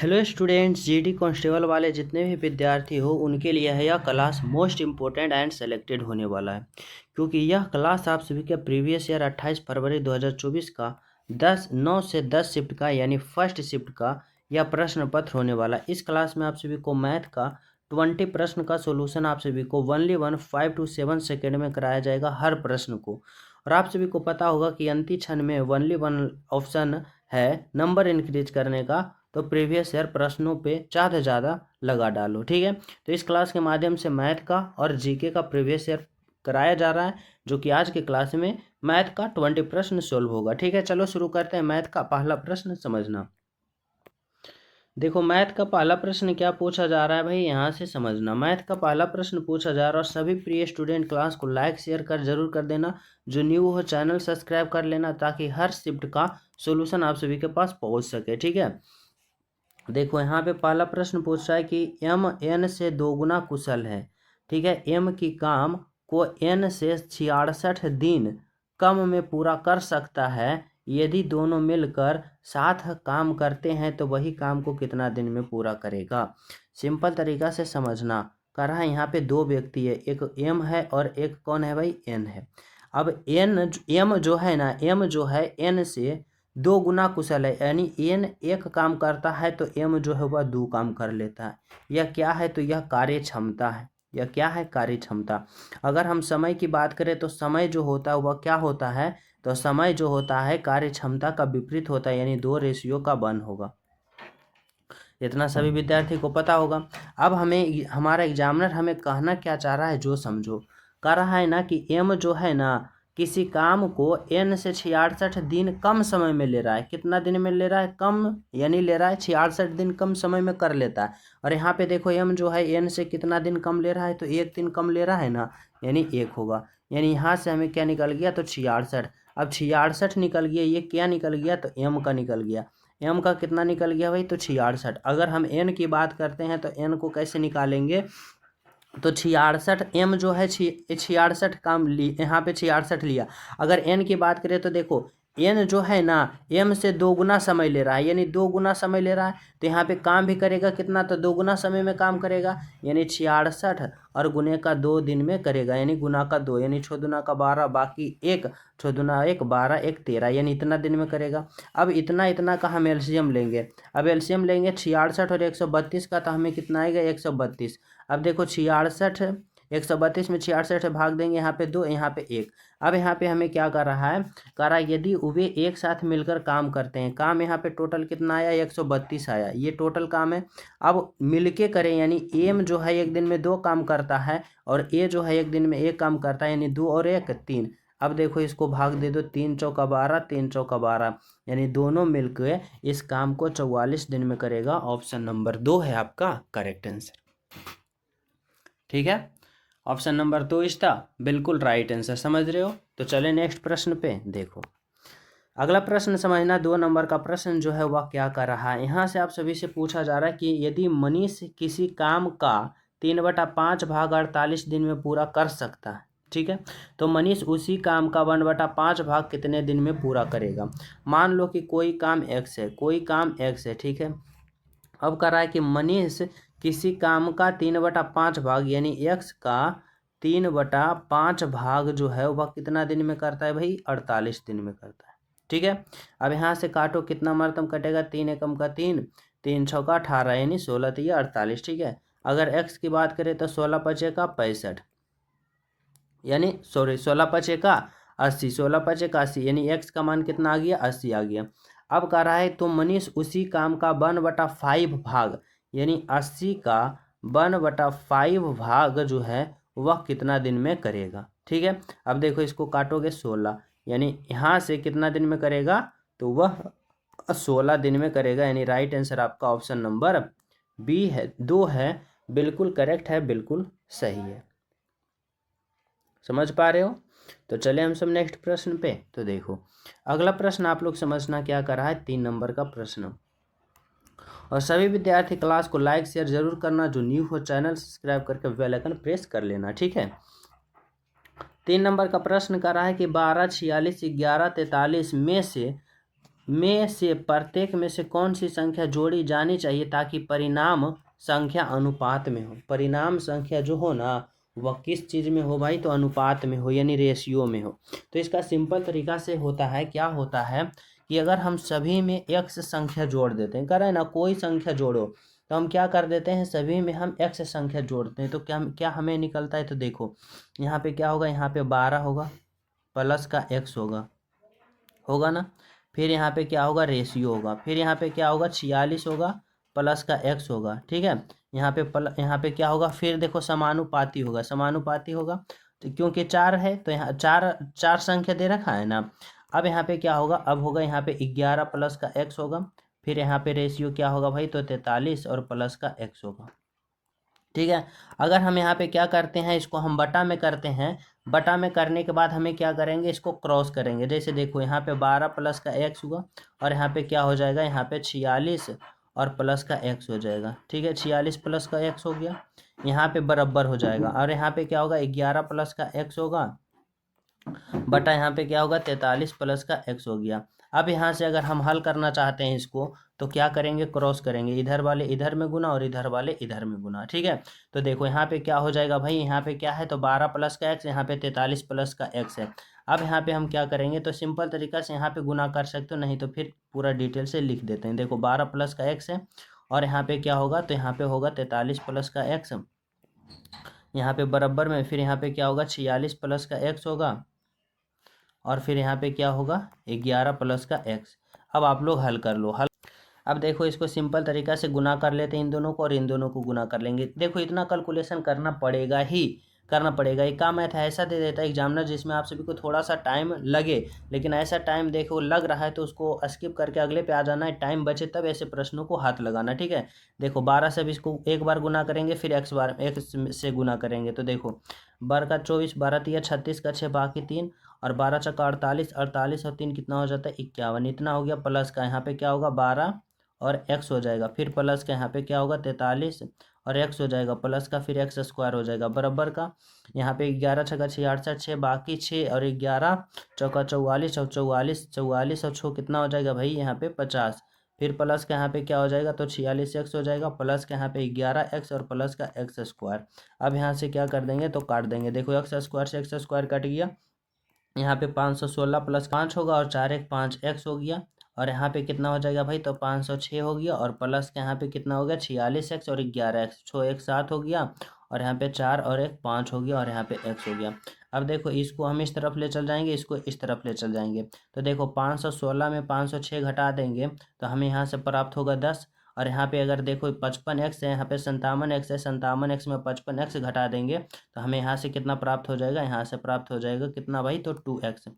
Hello students, GD constable वाले जितने भी विद्यार्थी हो उनके लिए है यह class most important and selected होने वाला है, क्योंकि यह क्लास आप सभी के प्रीवियस ईयर 28 फरवरी 2024 का 9 से 10 शिफ्ट का यानी फर्स्ट शिफ्ट का यह प्रश्न पत्र होने वाला है। इस क्लास में आप सभी को मैथ का 20 प्रश्न का सोल्यूशन आप सभी को ओनली 5 to 7 सेकेंड में कराया जाएगा हर प्रश्न को। और आप सभी को पता होगा कि अंतिम क्षण में ओनली वन ऑप्शन है नंबर इंक्रीज करने का, तो प्रीवियस ईयर प्रश्नों पे ज़्यादा से ज़्यादा लगा डालो। ठीक है, तो इस क्लास के माध्यम से मैथ का और जीके का प्रीवियस ईयर कराया जा रहा है, जो कि आज के क्लास में मैथ का 20 प्रश्न सोल्व होगा। ठीक है, चलो शुरू करते हैं। मैथ का पहला प्रश्न समझना। देखो मैथ का पहला प्रश्न क्या पूछा जा रहा है भाई, यहाँ से समझना। मैथ का पहला प्रश्न पूछा जा रहा है और सभी प्रिय स्टूडेंट क्लास को लाइक शेयर कर जरूर कर देना। जो न्यू हो चैनल सब्सक्राइब कर लेना, ताकि हर शिफ्ट का सोल्यूशन आप सभी के पास पहुँच सके। ठीक है, देखो यहाँ पे पहला प्रश्न पूछ रहा है कि एम एन से दोगुना कुशल है। ठीक है, एम की काम को एन से 66 दिन कम में पूरा कर सकता है। यदि दोनों मिलकर साथ काम करते हैं तो वही काम को कितना दिन में पूरा करेगा। सिंपल तरीका से समझना। कह रहा है यहाँ पे दो व्यक्ति है, एक एम है और एक कौन है भाई, एन है। अब एम जो है ना, एम जो है एन से दो गुना कुशल है, यानी एन एक काम करता है तो एम जो है वह दो काम कर लेता है। यह क्या है, तो यह कार्य क्षमता है। यह क्या है, कार्य क्षमता। अगर हम समय की बात करें तो समय जो होता है वह क्या होता है, तो समय जो होता है कार्य क्षमता का विपरीत होता है, यानी 2 रेशियो का 1 होगा। इतना सभी विद्यार्थी को पता होगा। अब हमें हमारा एग्जामिनर हमें कहना क्या चाह रहा है, जो समझो। कह रहा है ना कि एम जो है ना, किसी काम को एन से 66 दिन कम समय में ले रहा है। कितना दिन में ले रहा है, कम, यानी ले रहा है 66 दिन कम समय में कर लेता है। और यहाँ पे देखो एम जो है एन से कितना दिन कम ले रहा है, तो 1 दिन कम ले रहा है ना, यानी 1 होगा। यानी यहाँ से हमें क्या निकल गया, तो 66। अब 66 निकल गया, ये क्या निकल गया, तो एम का निकल गया। एम का कितना निकल गया भाई, तो 66। अगर हम एन की बात करते हैं तो एन को कैसे निकालेंगे, तो 66 एम जो है 66 काम यहाँ पे 66 लिया। अगर एन की बात करें तो देखो एन जो है ना एम से 2 गुना समय ले रहा है, यानी 2 गुना समय ले रहा है, तो यहाँ पे काम भी करेगा कितना, तो 2 गुना समय में काम करेगा, यानी 66 और गुने का 2 दिन में करेगा, यानी गुना का 2, यानी 6 दूना का 12, बाकी 1, 6 दूना 1, 12, 1, 13, यानी इतना दिन में करेगा। अब इतना का हम एलसीएम लेंगे। अब एलसीएम लेंगे 66 और 132 का, तो हमें कितना आएगा, 132। अब देखो 66, 132 में 66 भाग देंगे, यहाँ पे 2, यहाँ पे 1। अब यहाँ पे हमें क्या कर रहा है, कह रहा है यदि वे एक साथ मिलकर काम करते हैं। काम यहाँ पे टोटल कितना आया, 132 आया, ये टोटल काम है। अब मिलके करें, यानी एम जो है एक दिन में 2 काम करता है और ए जो है एक दिन में 1 काम करता है, यानी 2 और 1 3। अब देखो इसको भाग दे दो, 3 चौका 12, 3 चौका 12, यानी दोनों मिलकर इस काम को 44 दिन में करेगा। ऑप्शन नंबर 2 है आपका करेक्ट आंसर। ठीक है, ऑप्शन नंबर 2 इस था बिल्कुल राइट आंसर। समझ रहे हो, तो चले नेक्स्ट प्रश्न पे। देखो अगला प्रश्न समझना, 2 नंबर का प्रश्न जो है वह क्या कर रहा है। यहाँ से आप सभी से पूछा जा रहा है कि यदि मनीष किसी काम का 3/5 भाग 48 दिन में पूरा कर सकता है। ठीक है, तो मनीष उसी काम का 1/5 भाग कितने दिन में पूरा करेगा। मान लो कि कोई काम एक्स है, कोई काम एक्स है। ठीक है, अब कह रहा है कि मनीष किसी काम का 3/5 भाग, यानी एक्स का 3/5 भाग जो है वह कितना दिन में करता है भाई, 48 दिन में करता है। ठीक है, अब यहाँ से काटो, कितना मरतम कटेगा, 3 एकम का 3, 3 छक्का 18, यानी 16 तो ये 48। ठीक है, अगर एक्स की बात करें तो 16 पचे का 65, यानी 16 पचे का 80, 16 पचे का 80, यानी एक्स का मान कितना आ गया, 80 आ गया। अब कह रहा है तो मनीष उसी काम का 1/5 भाग, यानी 80 का 1/5 भाग जो है वह कितना दिन में करेगा। ठीक है, अब देखो इसको काटोगे 16, यानी यहाँ से कितना दिन में करेगा, तो वह 16 दिन में करेगा, यानी राइट आंसर आपका ऑप्शन नंबर बी है, 2 है, बिल्कुल करेक्ट है, बिल्कुल सही है। समझ पा रहे हो, तो चले हम सब नेक्स्ट प्रश्न पे। तो देखो अगला प्रश्न आप लोग समझना क्या कर रहा है, 3 नंबर का प्रश्न। और सभी विद्यार्थी क्लास को लाइक शेयर जरूर करना, जो न्यू हो चैनल सब्सक्राइब करके बेल आइकन प्रेस कर लेना। ठीक है, 3 नंबर का प्रश्न कर रहा है कि 12, 46, 11, 43 में से में से प्रत्येक में से कौन सी संख्या जोड़ी जानी चाहिए ताकि परिणाम संख्या अनुपात में हो। परिणाम संख्या जो हो ना वह किस चीज़ में हो भाई, तो अनुपात में हो यानी रेशियो में हो। तो इसका सिंपल तरीका से होता है, क्या होता है कि अगर हम सभी में एक्स संख्या जोड़ देते हैं, करें ना कोई संख्या जोड़ो, तो हम क्या कर देते हैं सभी में हम एक्स संख्या जोड़ते हैं, तो क्या क्या हमें निकलता है, तो देखो यहाँ पे क्या होगा, यहाँ पे 12 होगा प्लस का एक्स होगा ना। फिर यहाँ पे क्या होगा, रेशियो होगा। फिर यहाँ पे क्या होगा, 46 होगा प्लस का एक्स होगा, ठीक है। यहाँ पे क्या होगा, फिर देखो समानुपाती होगा, समानुपाती होगा तो क्योंकि 4 है तो यहाँ चार चार संख्या दे रखा है ना। अब यहाँ पे क्या होगा, अब होगा यहाँ पे 11 प्लस का एक्स होगा। फिर यहाँ पे रेशियो क्या होगा भाई, तो 43 और प्लस का एक्स होगा, ठीक है। अगर हम यहाँ पे क्या करते हैं, इसको हम बटा में करते हैं, बटा में करने के बाद हमें क्या करेंगे, इसको क्रॉस करेंगे। जैसे देखो यहाँ पे 12 प्लस का एक्स हुआ और यहाँ पे क्या हो जाएगा, यहाँ पे 46 और प्लस का एक्स हो जाएगा, ठीक है। 46 प्लस का एक्स हो गया, यहाँ पे बराबर हो जाएगा। और यहाँ पे क्या होगा, 11 प्लस का एक्स होगा बटा यहाँ पे क्या होगा, 43 प्लस का एक्स हो गया। अब यहाँ से अगर हम हल करना चाहते हैं इसको, तो क्या करेंगे, क्रॉस करेंगे, इधर वाले इधर में गुना और इधर वाले इधर में गुना, ठीक है। तो देखो यहाँ पे क्या हो जाएगा भाई, यहाँ पे क्या है, तो 12 प्लस का एक्स, यहाँ पे 43 प्लस का एक्स है। अब यहाँ पे हम क्या करेंगे, तो सिंपल तरीका से यहाँ पे गुना कर सकते हो, नहीं तो फिर पूरा डिटेल से लिख देते हैं। देखो 12 प्लस का एक्स है और यहाँ पे क्या होगा, तो यहाँ पे होगा 43 प्लस का एक्स, यहाँ पे बराबर में, फिर यहाँ पे क्या होगा, 46 प्लस का एक्स होगा और फिर यहाँ पे क्या होगा, 11 प्लस का एक्स। अब आप लोग हल कर लो, हल। अब देखो इसको सिंपल तरीका से गुना कर लेते हैं इन दोनों को और इन दोनों को गुना कर लेंगे। देखो इतना कैलकुलेशन करना पड़ेगा ही करना पड़ेगा। एक काम मैथ ऐसा दे देता है एग्जामिनर जिसमें आप सभी को थोड़ा सा टाइम लगे, लेकिन ऐसा टाइम देखो लग रहा है तो उसको स्किप करके अगले पे आ जाना है, टाइम बचे तब ऐसे प्रश्नों को हाथ लगाना, ठीक है। देखो 12 से भी इसको एक बार गुना करेंगे, फिर एक्स से गुना करेंगे, तो देखो 12 का 24, 12 तिया 36 का 6 बाकी 3 और 12 चक्का 48, 48 और 3 कितना हो जाता है, 51। इतना हो गया प्लस का, यहाँ पे क्या होगा 12 और एक्स हो जाएगा, फिर प्लस का यहाँ पे क्या होगा 43 और एक्स हो जाएगा प्लस का, फिर एक्स स्क्वायर हो जाएगा बराबर का। यहाँ पे 11 छक्का 6 68 6 बाकी 6 और 11 चौका 44 और 44 44 और 6 कितना हो जाएगा भाई, यहाँ पे 50। फिर प्लस का यहाँ पे क्या हो जाएगा, तो 46 एक्स हो जाएगा प्लस का यहाँ पे 11 एक्स और प्लस का एक्स स्क्वायर। अब यहाँ से क्या कर देंगे, तो काट देंगे। देखो एक्स स्क्वायर से एक्स स्क्वायर कट गया, यहाँ पे 516 प्लस 5 होगा और 4 एक 5 एक्स हो गया और यहाँ पे कितना हो जाएगा भाई, तो 506 हो गया और प्लस के यहाँ पे कितना हो गया, 46 एक्स और 11 एक्स, 6 एक 7 हो गया और यहाँ पे 4 और एक 5 हो गया और यहाँ पे एक्स हो गया। अब देखो इसको हम इस तरफ ले चल जाएंगे, इसको इस तरफ ले चल जाएंगे, तो देखो 516 में 506 घटा देंगे तो हमें यहाँ से प्राप्त होगा 10। और यहाँ पे अगर देखो 55x है, यहाँ पे 57x है, 57x में 55x घटा देंगे तो हमें यहाँ से कितना प्राप्त हो जाएगा, यहाँ से प्राप्त हो जाएगा कितना भाई, तो 2x।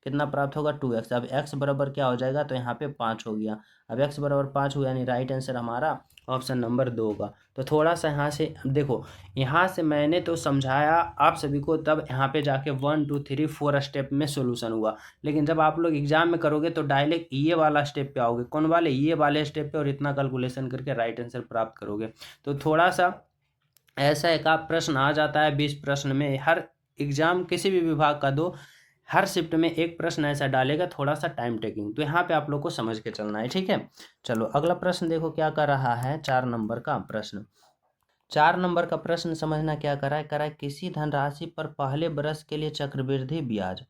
कितना प्राप्त होगा, 2x। अब x बराबर क्या हो जाएगा, तो यहाँ पे 5 हो गया। अब x बराबर 5 हुआ यानी राइट आंसर हमारा ऑप्शन नंबर 2 होगा। तो थोड़ा सा यहाँ से देखो, यहाँ से मैंने तो समझाया आप सभी को, तब यहाँ पे जाके 1 2 3 4 स्टेप में सोल्यूशन हुआ, लेकिन जब आप लोग एग्जाम में करोगे तो डायरेक्ट ये वाला स्टेप पे आओगे। कौन वाले, ये वाले स्टेप पे, और इतना कैलकुलेशन करके राइट आंसर प्राप्त करोगे। तो थोड़ा सा ऐसा एक आप प्रश्न आ जाता है 20 प्रश्न में, हर एग्जाम किसी भी विभाग का दो, हर शिफ्ट में एक प्रश्न ऐसा डालेगा, थोड़ा सा टाइम टेकिंग, तो यहाँ पे आप लोग को समझ के चलना है, ठीक है। चलो अगला प्रश्न देखो क्या कर रहा है, 4 नंबर का प्रश्न। 4 नंबर का प्रश्न समझना क्या करा है, किसी धनराशि पर पहले बरस के लिए चक्रवृद्धि ब्याज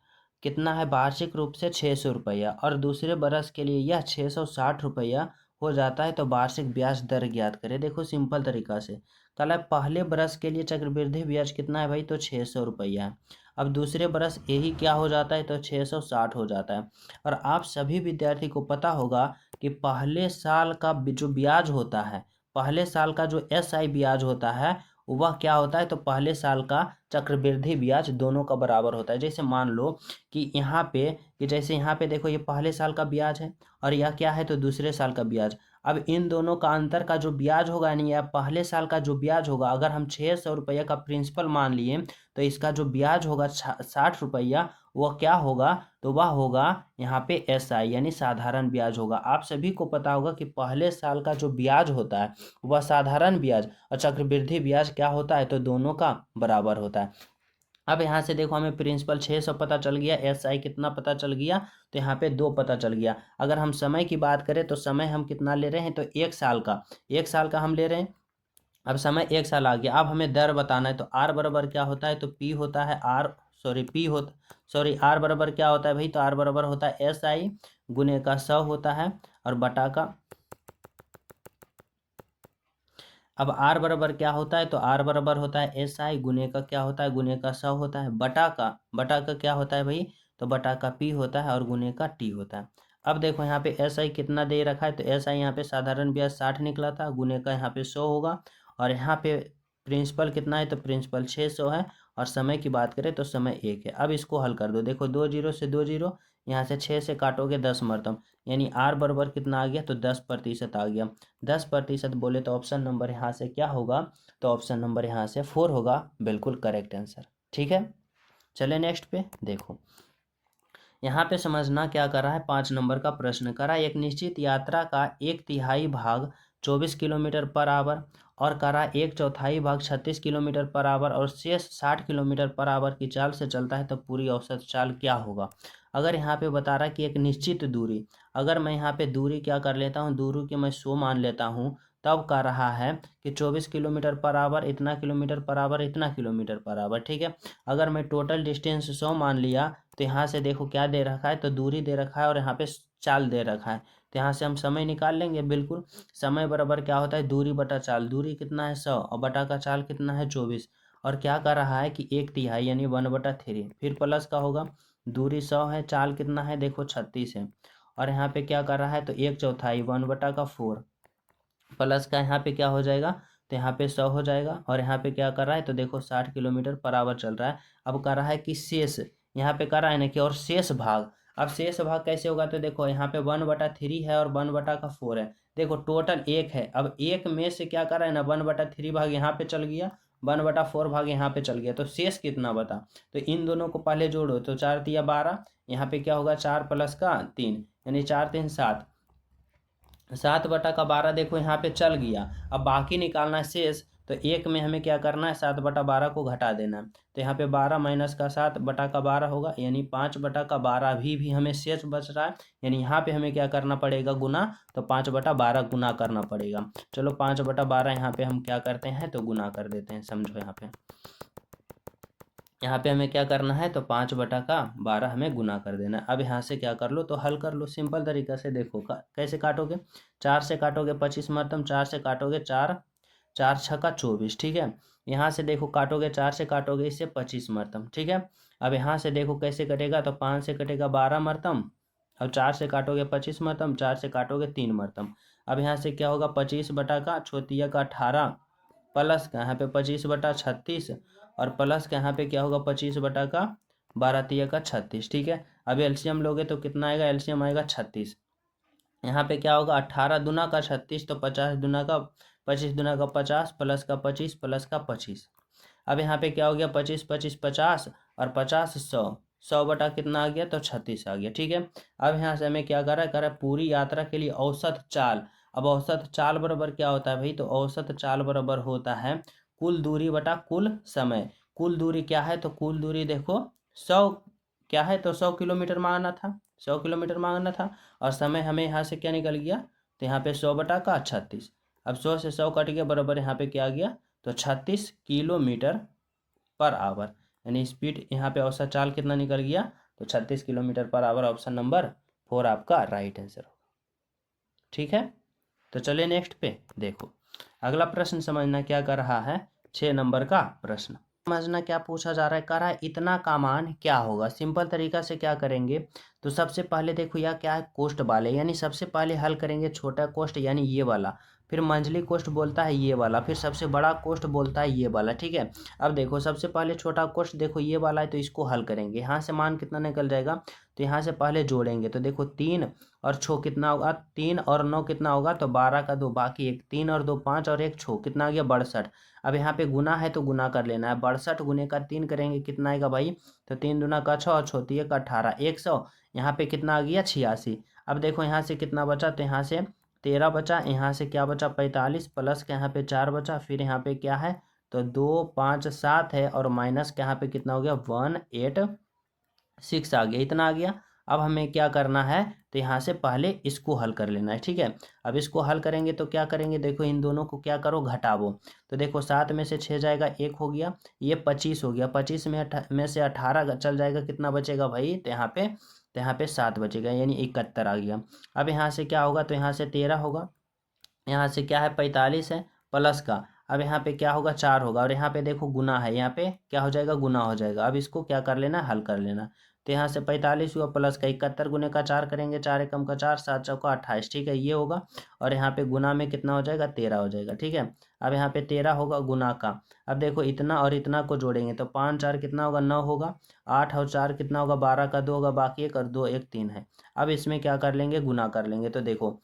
कितना है, वार्षिक रूप से 600 रुपया और दूसरे बरस के लिए यह 660 रुपया हो जाता है, तो वार्षिक ब्याज दर ज्ञात करें। देखो सिंपल तरीका से कल है, पहले बरस के लिए चक्रवृद्धि ब्याज कितना है भाई, तो 600 रुपया है। अब दूसरे बरस यही क्या हो जाता है, तो 660 हो जाता है। और आप सभी विद्यार्थी को पता होगा कि पहले साल का जो ब्याज होता है, पहले साल का जो SI ब्याज होता है वह क्या होता है, तो पहले साल का चक्रवृद्धि ब्याज दोनों का बराबर होता है। जैसे मान लो कि यहाँ पे, कि जैसे यहाँ पे देखो ये पहले साल का ब्याज है और यह क्या है, तो दूसरे साल का ब्याज। अब इन दोनों का अंतर का जो ब्याज होगा, यानी यह पहले साल का जो ब्याज होगा, अगर हम 600 रुपया का प्रिंसिपल मान लिए तो इसका जो ब्याज होगा 60 रुपया, वह क्या होगा, तो वह होगा यहाँ पे SI यानी साधारण ब्याज होगा। आप सभी को पता होगा कि पहले साल का जो ब्याज होता है वह साधारण ब्याज और चक्रवृद्धि ब्याज क्या होता है, तो दोनों का बराबर होता है। अब यहाँ से देखो हमें प्रिंसिपल 600 पता चल गया, SI कितना पता चल गया, तो यहाँ पे 2 पता चल गया। अगर हम समय की बात करें तो समय हम कितना ले रहे हैं, तो 1 साल का, 1 साल का हम ले रहे हैं। अब समय 1 साल आ गया। अब हमें दर बताना है, तो R बराबर क्या होता है, तो P होता है R बराबर क्या होता है भाई, तो R बराबर होता है SI गुने का 100 होता है और बटा का, अब R बराबर क्या होता है, तो R बराबर होता है SI गुने का क्या होता है, गुने का 100 होता है, बटा का क्या होता है भाई, तो बटा का P होता है और गुने का T होता है। अब देखो यहाँ पे SI कितना दे रखा है, तो SI यहाँ पे साधारण ब्याज 60 निकला था, गुने का यहाँ पे 100 होगा, और यहाँ पे प्रिंसिपल कितना है, तो प्रिंसिपल 600 है, और समय की बात करें तो समय 1 है। अब इसको हल कर दो, देखो 2 जीरो से 2 जीरो, यहाँ से 6 से काटोगे 10 मरतम, यानी R बराबर कितना आ गया, तो 10% आ गया। 10% बोले तो ऑप्शन नंबर यहाँ से क्या होगा, तो ऑप्शन नंबर यहाँ से 4 होगा, बिल्कुल करेक्ट आंसर। ठीक है, चले नेक्स्ट पे देखो। यहाँ पे समझना क्या कर रहा है, 5 नंबर का प्रश्न करा, एक निश्चित यात्रा का 1/3 भाग 24 किलोमीटर पर आवर और करा 1/4 भाग 36 किलोमीटर पर आवर और शेष 60 किलोमीटर पर आवर की चाल से चलता है, तो पूरी औसत चाल क्या होगा। अगर यहाँ पे बता रहा है कि एक निश्चित दूरी, अगर मैं यहाँ पे दूरी क्या कर लेता हूँ, दूरी की मैं 100 मान लेता हूँ, तब कह रहा है कि 24 किलोमीटर पर आवर, इतना किलोमीटर पर आवर, इतना किलोमीटर पर आवर। ठीक है, अगर मैं टोटल डिस्टेंस 100 मान लिया, तो यहाँ से देखो क्या दे रखा है, तो दूरी दे रखा है और यहाँ पे चाल दे रखा है, तो यहाँ से हम समय निकाल लेंगे। बिल्कुल, समय बराबर क्या होता है, दूरी बटा चाल, दूरी कितना है 100 और बटा का चाल कितना है 24, और क्या कर रहा है कि 1/3 यानी 1/3, फिर प्लस का होगा, दूरी 100 है, चाल कितना है देखो 36 है, और यहाँ पे क्या कर रहा है, तो 1/4 1/4 प्लस का यहाँ पे क्या हो जाएगा, तो यहाँ पे 100 हो जाएगा, और यहाँ पे क्या कर रहा है, तो देखो 60 किलोमीटर पर आवर चल रहा है। अब कर रहा है कि शेष, यहाँ पे कर रहा है ना कि और शेष भाग, अब शेष भाग कैसे होगा, तो देखो यहाँ पे 1/3 है और 1/4 है, देखो टोटल 1 है, अब 1 में से क्या कर रहा है ना, 1/3 भाग यहाँ पे चल गया, 1/4 भाग यहाँ पे चल गया, तो शेष कितना बता, तो इन दोनों को पहले जोड़ो, तो 4 तिया 12, यहाँ पे क्या होगा 4 प्लस का 3 यानी 4 3 7, 7/12 देखो यहाँ पे चल गया। अब बाकी निकालना है शेष, तो 1 में हमें क्या करना है, 7/12 को घटा देना है, तो यहाँ पे 12 माइनस का 7/12 होगा, यानी 5/12 भी हमें शेष बच रहा है, यानी यहाँ पे हमें क्या करना पड़ेगा, गुना, तो 5/12 गुना करना पड़ेगा। चलो 5/12 यहाँ पे हम क्या करते हैं, तो गुना कर देते हैं, समझो यहाँ पे हमें क्या करना है, तो 5/12 हमें गुना कर देना है। अब यहाँ से क्या कर लो, तो हल कर लो सिंपल तरीका से, देखो कैसे काटोगे, 4 से काटोगे 25 मरतम, 4 से काटोगे 4, 4 छक्का 24। ठीक है, यहाँ से देखो काटोगे 4 से काटोगे इससे 25 मरतम। ठीक है, अब यहाँ से देखो कैसे कटेगा, तो 5 से कटेगा 12 मरतम, और 4 से काटोगे 25 मरतम, 4 से काटोगे 3 मरतम। अब यहाँ से क्या होगा, 25 बटा का छोतिया का 18 प्लस का यहाँ पे 25/36, और प्लस का यहाँ पे क्या होगा 25/12 तिया का 36। ठीक है, अब एलसीएम लोगे तो कितना आएगा, एलसीएम आएगा 36, यहाँ पे क्या होगा 18 दूना का 36, तो 50 दूना का 25 दूना का 50 प्लस का 25 प्लस का 25। अब यहाँ पे क्या हो गया 25 25 50 और 50 100, 100 बटा कितना आ गया, तो 36 आ गया। ठीक है, अब यहाँ से हमें क्या कर रहा है पूरी यात्रा के लिए औसत चाल। अब औसत चाल बराबर क्या होता है भाई, तो औसत चाल बराबर होता है कुल दूरी बटा कुल समय। कुल दूरी क्या है, तो कुल दूरी देखो 100 क्या है, तो 100 किलोमीटर मांगना था, 100 किलोमीटर मांगना था, और समय हमें यहाँ से क्या निकल गया, तो यहाँ पे 100 बटा का 36। अब 100 से 100 कट गया, बराबर यहाँ पे क्या आ गया, तो 36 किलोमीटर पर आवर, यानी स्पीड यहाँ पे औसत चाल कितना निकल गया, तो 36 kilometre per hour, option number 4 आपका राइट आंसर होगा। ठीक है, तो चलिए नेक्स्ट पे देखो, अगला प्रश्न समझना क्या कर रहा है, 6 नंबर का प्रश्न समझना क्या पूछा जा रहा है, कह रहा है इतना का मान क्या होगा। सिंपल तरीका से क्या करेंगे, तो सबसे पहले देखो यह क्या है, कोष्ट वाले, यानी सबसे पहले हल करेंगे छोटा कोष्ट यानी ये वाला, फिर मंझली कोष्ट बोलता है ये वाला, फिर सबसे बड़ा कोष्ट बोलता है ये वाला। ठीक है, अब देखो सबसे पहले छोटा कोष्ट देखो ये वाला है, तो इसको हल करेंगे, यहाँ से मान कितना निकल जाएगा, तो यहाँ से पहले जोड़ेंगे, तो देखो 3 और 6 कितना होगा, 3 और 9 कितना होगा, तो 12 का 2 बाकी 1, 3 और 2 5 और 1 6 कितना आ गया 62। अब यहाँ पे गुना है तो गुना कर लेना है, 62 गुने का 3 करेंगे कितना आएगा भाई, तो 3 दूना का 6 और छोटी का 18, 100, यहाँ पे कितना आ गया 86। अब देखो यहाँ से कितना बचा, तो यहाँ से 13 बचा, यहाँ से क्या बचा 45 प्लस का यहाँ पे 4 बचा, फिर यहाँ पे क्या है तो 2 5 7 है और माइनस के यहाँ पे कितना हो गया 186 आ गया, इतना आ गया। अब हमें क्या करना है, तो यहाँ से पहले इसको हल कर लेना है, ठीक है। अब इसको हल करेंगे तो क्या करेंगे, देखो इन दोनों को क्या करो घटाओ। तो देखो 7 में से 6 जाएगा 1 हो गया, ये 25 हो गया, 25 में से 18 चल जाएगा, कितना बचेगा भाई, तो यहाँ पे 7 बचेगा यानी 71 आ गया। अब यहाँ से क्या होगा, तो यहाँ से 13 होगा, यहाँ से क्या है 45 है प्लस का, अब यहाँ पे क्या होगा 4 होगा, और यहाँ पे देखो गुना है, यहाँ पे क्या हो जाएगा गुना हो जाएगा। अब इसको क्या कर लेना हल कर लेना। तो यहाँ से 45 हुआ प्लस का 71 गुने का 4 करेंगे, 4 एकम का 4, 7 चौका 28, ठीक है ये होगा। और यहाँ पे गुना में कितना हो जाएगा 13 हो जाएगा, ठीक है। अब यहाँ पे 13 होगा गुना का, अब देखो इतना और इतना को जोड़ेंगे तो 5 4 कितना होगा 9 होगा, 8 और 4 कितना होगा 12 का 2 होगा, बाकी 1 और 2 1 3 है। अब इसमें क्या कर लेंगे गुना कर लेंगे, तो देखो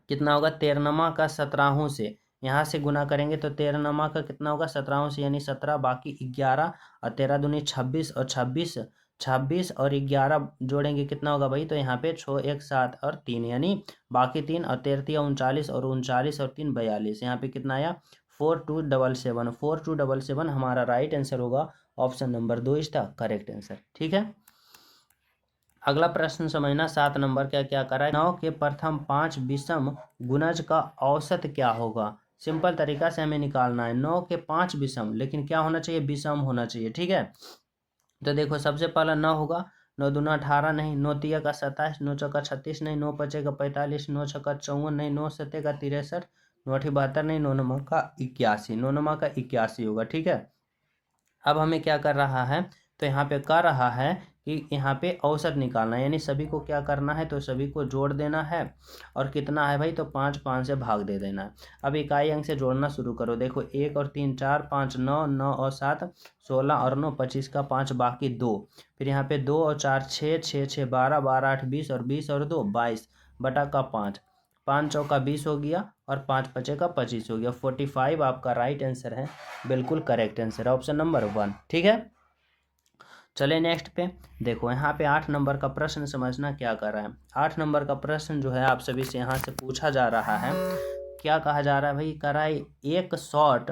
कितना होगा 13मा का 17हों से, यहाँ से गुना करेंगे तो 13मा का कितना होगा 17हों से यानी 17, बाकी 11 और 13 दूनी 26 और 26 और 11 जोड़ेंगे कितना होगा भाई, तो यहाँ पे 6 1 7 और 3 यानी बाकी 3 और 13 39 और 39 और 3 42, यहाँ पे कितना आया 4277। 4277 हमारा राइट आंसर होगा, option number 2 is the correct answer, ठीक है। अगला प्रश्न समझना 7 नंबर का क्या कर रहा है, 9 के प्रथम 5 विषम गुणज का औसत क्या होगा। सिंपल तरीका से हमें निकालना है 9 के 5 विषम, लेकिन क्या होना चाहिए विषम होना चाहिए, ठीक है। तो देखो सबसे पहला 9 होगा, 9 दूना 18 नहीं, 9 तिया का 27, 9 चौका 36 नहीं, 9 पचे का 45, 9 छक्का 54 नहीं, 9 सत्ते का 63, 9 आठी 72 नहीं, 9 नमा का 81, 9 नमा का 81 होगा, ठीक है। अब हमें क्या कर रहा है, तो यहाँ पे कर रहा है कि यहाँ पे औसत निकालना है, यानी सभी को क्या करना है, तो सभी को जोड़ देना है, और कितना है भाई, तो 5 5 से भाग दे देना है। अब इकाई अंक से जोड़ना शुरू करो, देखो 1 और 3 4 5 9 9 और 7 16 और 9 25 का 5 बाकी 2, फिर यहाँ पे 2 और 4 6 6 6 12 12 8 20 और 20 और 2 22 बटा का 5, 5 चौका 20 हो गया और 5 पचे का 25 हो गया, 45 आपका राइट आंसर है, बिल्कुल करेक्ट आंसर है, ऑप्शन नंबर 1, ठीक है। चले नेक्स्ट पे, देखो यहाँ पे 8 नंबर का प्रश्न समझना क्या कर रहा है। 8 नंबर का प्रश्न जो है आप सभी से यहाँ से पूछा जा रहा है, क्या कहा जा रहा है भाई, कह रहा है एक शर्ट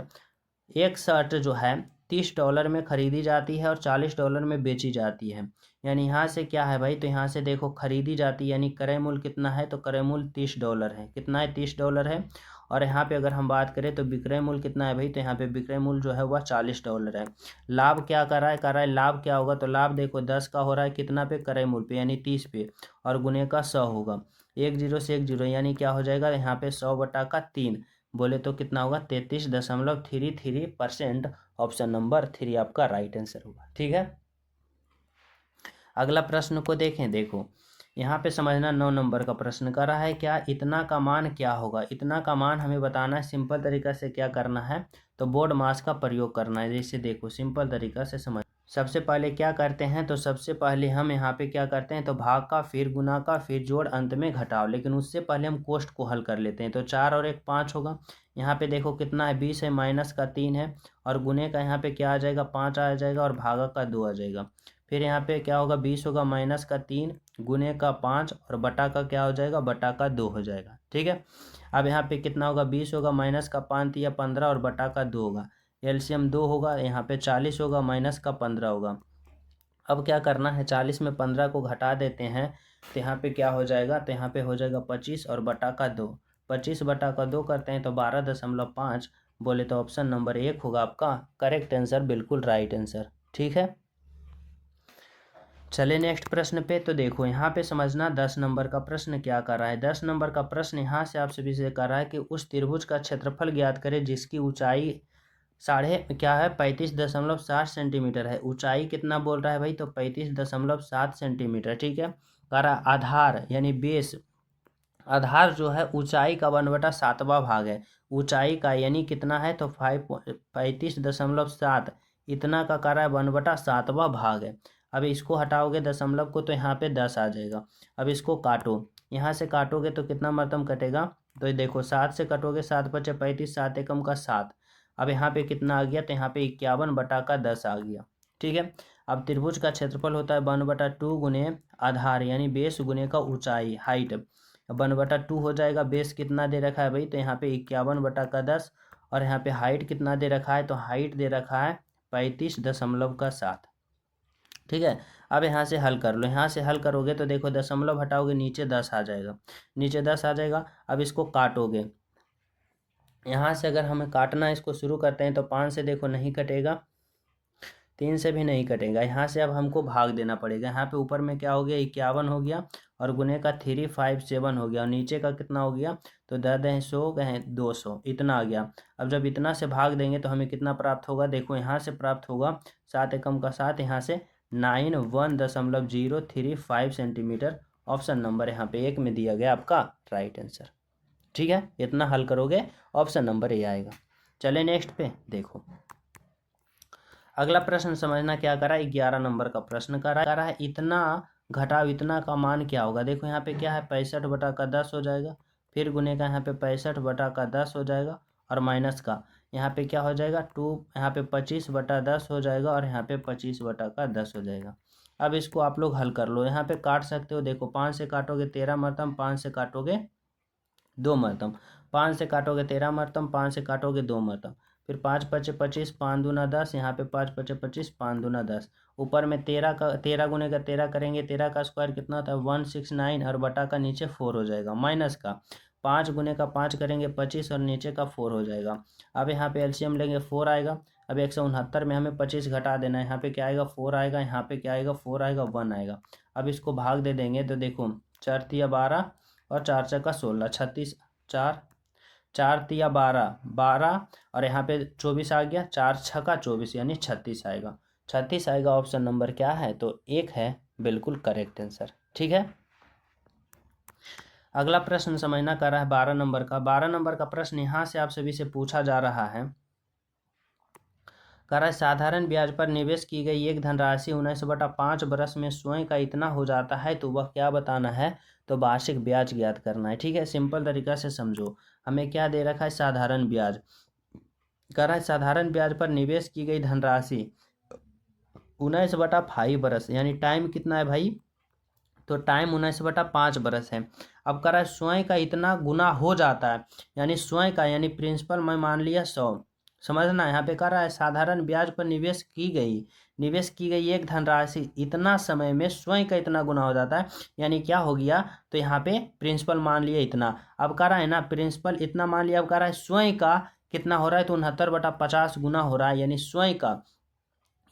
जो है $30 में खरीदी जाती है और $40 में बेची जाती है, यानी यहाँ से क्या है भाई, तो यहाँ से देखो खरीदी जाती है यानी क्रय मूल्य कितना है, तो क्रय मूल्य $30 है, कितना है $30 है। और यहाँ पे अगर हम बात करें तो विक्रय मूल्य कितना है भाई, तो यहाँ पे विक्रय मूल्य जो है वह $40 है। लाभ क्या कर रहा है लाभ क्या होगा, तो लाभ देखो 10 का हो रहा है कितना पे, क्रय मूल्य पे यानी 30 पे, और गुने का 100 होगा, 1 0 से 1 0 यानी क्या हो जाएगा यहाँ पे 100 बटा का 3 बोले तो कितना होगा 33.33%, ऑप्शन नंबर 3 आपका राइट आंसर होगा, ठीक है। अगला प्रश्न को देखें, देखो यहाँ पे समझना 9 नंबर का प्रश्न कर रहा है, क्या इतना का मान क्या होगा। इतना का मान हमें बताना है, सिंपल तरीका से क्या करना है, तो बोर्ड मास का प्रयोग करना है। जैसे देखो सिंपल तरीका से समझ, सबसे पहले क्या करते हैं, तो सबसे पहले हम यहाँ पे क्या करते हैं, तो भाग का फिर गुना का फिर जोड़ अंत में घटाव, लेकिन उससे पहले हम कोष्ट को हल कर लेते हैं। तो 4 और 1 5 होगा, यहाँ पे देखो कितना है 20 है, माइनस का 3 है, और गुने का यहाँ पे क्या आ जाएगा 5 आ जाएगा, और भागा का 2 आ जाएगा। फिर यहाँ पे क्या होगा 20 होगा, माइनस का 3 गुने का 5 और बटा का क्या हो जाएगा, बटा का 2 हो जाएगा, ठीक है। अब यहाँ पे कितना होगा 20 होगा, माइनस का 5 या 15 और बटा का 2 होगा, एलसीएम 2 होगा, यहाँ पे 40 होगा, माइनस का 15 होगा। अब क्या करना है, 40 में 15 को घटा देते हैं, तो यहाँ पे क्या हो जाएगा, तो यहाँ पे हो जाएगा 25 और बटा का 2, 25 बटा का 2 करते हैं तो 12.5 बोले तो ऑप्शन नंबर 1 होगा आपका करेक्ट आंसर, बिल्कुल राइट आंसर, ठीक है। चले नेक्स्ट प्रश्न पे, तो देखो यहाँ पे समझना 10 नंबर का प्रश्न क्या कर रहा है। 10 नंबर का प्रश्न यहाँ से आप सभी से कर रहा है कि उस त्रिभुज का क्षेत्रफल ज्ञात करें जिसकी ऊंचाई 35.7 सेंटीमीटर है। ऊंचाई कितना बोल रहा है भाई, तो 35.7 सेंटीमीटर, ठीक है। कह रहा आधार यानी बेस, आधार जो है ऊंचाई का 1/7वां भाग है, ऊंचाई का यानी कितना है, तो 35.7 इतना का कर रहा है 1/7वां भाग है। अब इसको हटाओगे दशमलव को तो यहाँ पे 10 आ जाएगा। अब इसको काटो, यहाँ से काटोगे तो कितना मतलब कटेगा, तो ये देखो 7 से कटोगे 7 पचे 35, 7 एकम का 7, अब यहाँ पे कितना आ गया, तो यहाँ पे 51 बटा का 10 आ गया, ठीक है। अब त्रिभुज का क्षेत्रफल होता है 1/2 गुने आधार यानी बेस गुने का ऊंचाई हाइट, 1/2 हो जाएगा, बेस कितना दे रखा है भाई, तो यहाँ पे 51 बटा का 10, और यहाँ पे हाइट कितना दे रखा है, तो हाइट दे रखा है 35.7। ठीक है। अब यहाँ से हल कर लो, यहाँ से हल करोगे तो देखो दशमलव हटाओगे नीचे 10 आ जाएगा, नीचे 10 आ जाएगा। अब इसको काटोगे, यहाँ से अगर हमें काटना इसको शुरू करते हैं तो 5 से देखो नहीं कटेगा, 3 से भी नहीं कटेगा। यहाँ से अब हमको भाग देना पड़ेगा। यहाँ पे ऊपर में क्या हो गया, 51 हो गया, और गुने का 357 हो गया, और नीचे का कितना हो गया, तो 10 गए 200, इतना आ गया। अब जब इतना से भाग देंगे तो हमें कितना प्राप्त होगा, देखो यहाँ से प्राप्त होगा 7 एकम का 7, यहाँ से 91.035 सेंटीमीटर। ऑप्शन नंबर यहाँ पे 1 में दिया गया आपका राइट आंसर। ठीक है, इतना हल करोगे ऑप्शन नंबर ए आएगा। चले नेक्स्ट पे देखो, अगला प्रश्न समझना क्या करा, 11 नंबर का प्रश्न करा है, इतना घटाओ इतना का मान क्या होगा। देखो यहाँ पे क्या है, 65/10 हो जाएगा, फिर गुने का यहाँ पे 65/10 हो जाएगा, और माइनस का यहाँ पे क्या हो जाएगा 2, यहाँ पे 25/10 हो जाएगा, और यहाँ पे 25/10 हो जाएगा। अब इसको आप लोग हल कर लो, यहाँ पे काट सकते हो। देखो 5 से काटोगे 13 मरतम, 5 से काटोगे 2 मरतम, 5 से काटोगे 13 मरतम, 5 से काटोगे 2 मरतम, फिर 5 पचे 25, 5 दूना 10, यहाँ पे 5 पचे 25, 5 दूना 10, ऊपर में 13 गुने का 13 करेंगे, 13 का स्क्वायर कितना होता है 169, और बटा का नीचे 4 हो जाएगा, माइनस का 5 गुने का 5 करेंगे 25, और नीचे का 4 हो जाएगा। अब यहाँ पे एलसीएम लेंगे 4 आएगा। अब 169 में हमें 25 घटा देना है, यहाँ पे क्या आएगा 4 आएगा, यहाँ पे क्या आएगा 4 आएगा, 1 आएगा। अब इसको भाग दे देंगे तो देखो 4 तिया 12 और 4 चक्का 16, 36, 4 तिया 12, 12 और यहाँ पे 24 आ गया, 4 छक्का 24 यानी 36 आएगा, 36 आएगा। ऑप्शन नंबर क्या है, तो 1 है बिल्कुल करेक्ट आंसर। ठीक है, अगला प्रश्न समझना कर रहा है 12 नंबर का। 12 नंबर का प्रश्न यहाँ से आप सभी से पूछा जा रहा है, कह रहा है साधारण ब्याज पर निवेश की गई एक धनराशि 19/5 वर्ष में स्वयं का इतना हो जाता है, तो वह क्या बताना है, तो वार्षिक ब्याज ज्ञात करना है। ठीक है, सिंपल तरीका से समझो, हमें क्या दे रखा है, साधारण ब्याज। कह रहा है साधारण ब्याज पर निवेश की गई धनराशि 19/5 वर्ष, यानी टाइम कितना है भाई, तो टाइम 19/5 वर्ष है। अब कह रहा है स्वयं का इतना गुना हो जाता है, यानी स्वयं का यानी प्रिंसिपल मैं मान लिया 100। समझना, यहाँ पे कह रहा है साधारण ब्याज पर निवेश की गई एक धनराशि इतना समय में स्वयं का इतना गुना हो जाता है, यानी क्या हो गया, तो यहाँ पे प्रिंसिपल मान लिया इतना। अब कह रहा है ना प्रिंसिपल इतना मान लिया, अब कह रहा है स्वयं का कितना हो रहा है, तो 69/50 गुना हो रहा है, यानी स्वयं का,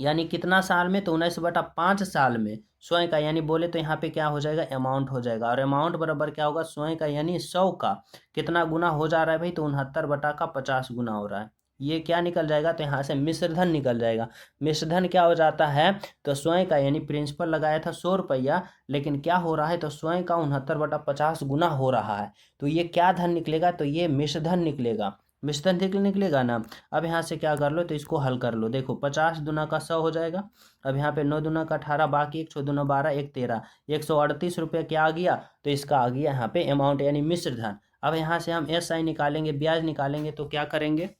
यानी कितना साल में, तो 19/5 साल में स्वयं का, यानी बोले तो यहाँ पे क्या हो जाएगा, अमाउंट हो जाएगा, और अमाउंट बराबर क्या होगा, स्वयं का यानी 100 का कितना गुना हो जा रहा है भाई, तो 69/50 गुना हो रहा है। ये क्या निकल जाएगा, तो यहाँ से मिश्रधन निकल जाएगा। मिश्रधन क्या हो जाता है, तो स्वयं का यानी प्रिंसिपल लगाया था 100 रुपया, लेकिन क्या हो रहा है, तो स्वयं का 69/50 गुना हो रहा है, तो ये क्या धन निकलेगा, तो ये मिश्रधन निकलेगा, मिश्रधन निकलेगा ना। अब यहाँ से क्या कर लो, तो इसको हल कर लो। देखो 50 दूना का 100 हो जाएगा, अब यहाँ पे 9 दूना का 18, बाकी 1 6 दूना 12, 1 13, 138 रुपये क्या आ गया, तो इसका आ गया यहाँ पे अमाउंट यानी मिश्रधन। अब यहाँ से हम SI निकालेंगे, ब्याज निकालेंगे, तो क्या करेंगे,